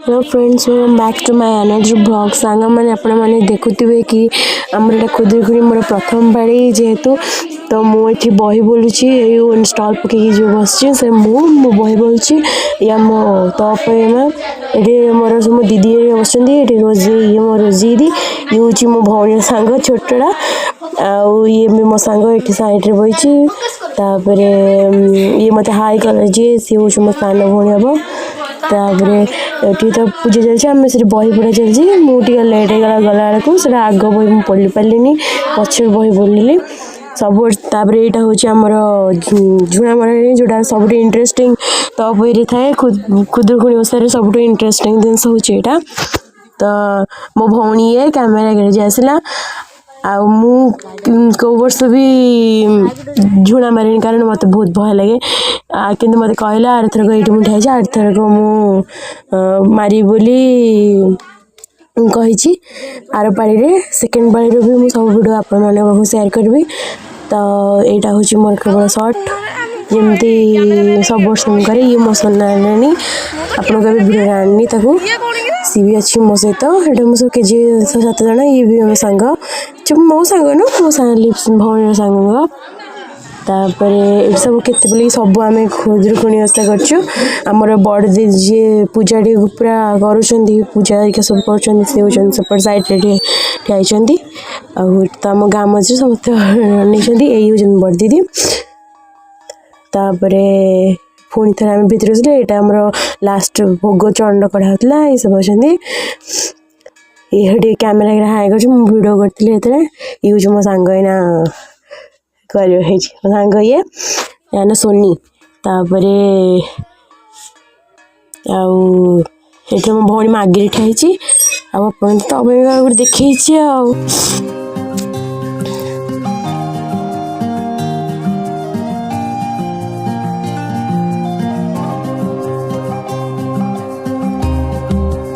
Hello friends, welcome back to my another blog. Song मैंने आपण मैंने देखुवे कि आमर खुदुरकुणी मोर प्रथम पाड़ी जेहेतु तो मुझे बही बोलूँ स्टल पकई जो बस से मो बही बोलूँ या मो तप ये मोर सब दीदी बस रोजी ये मो रोजी दी ये हूँ मो भौणी सांग छोटा आउ ये भी मो सांग ये सैड्रे बही तापर ये मत हाई कलर जी सी हूँ मो सान भौणी हम तापर ये तो पूजा चलती से बही पढ़ा चलती मुझे लेट हो गला बेलू आग बही मुझे पढ़ी पार्ली पचर बही बोलिली सब। तापर यहाँ हूँ आमर झुणा मराणी जोटा सब इंटरेस्टिंग तो बही थाए खुदुरकुणी ओषार सब इंटरेस्टिंग जिनस हूँ यहाँ। तो मो भौणी ये कैमेरा आसला को वर्ष भी झुणा मारे कारण मत बहुत भय लगे कि मत कहला आर थरक ये मुझे आर थरक मु मारी बोली कही आर पाड़ी सेकेंड पाड़ी भी मुझे सब वीडियो आप सेयार करी। तो यहाँ हूँ मोर केवल सर्ट जमती सब वर्ष करे ये मो सोना आनी आपको भिडियो आनी सी भी अच्छी मो सहित ये मो सब केजी 7 जन ये भी मो सांग मो सांग न मो लिप्स भौणी सांग तापर ये सब केते बोली सब आम खुदुरकुणी ओषा करमर बड़ दी जी पूजा टी पूरा कर पूजा सब कर सेपट सैड्रे ठियाई तो आम गाँ मझे समस्त नहीं यही बड़ दीदी। तापर पुणी थे आम भितर यहाँ आमर लास्ट भोग चंड कड़ा होता ये सब अच्छे ये कैमेरा हाई कर भिडियो करी ये हूँ मो सांग ना कर सांग ये ना सोनी तापर ये मो भौणी में आगे ठियाई आप तो देखी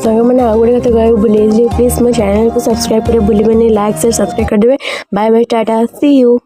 सांग मैंने आउ गोटे कथा कह भूल प्लीज मो चैनल को सब्सक्राइब करें भूलिए, लाइक शेयर सब्सक्राइब कर देवे। Bye bye tata see you.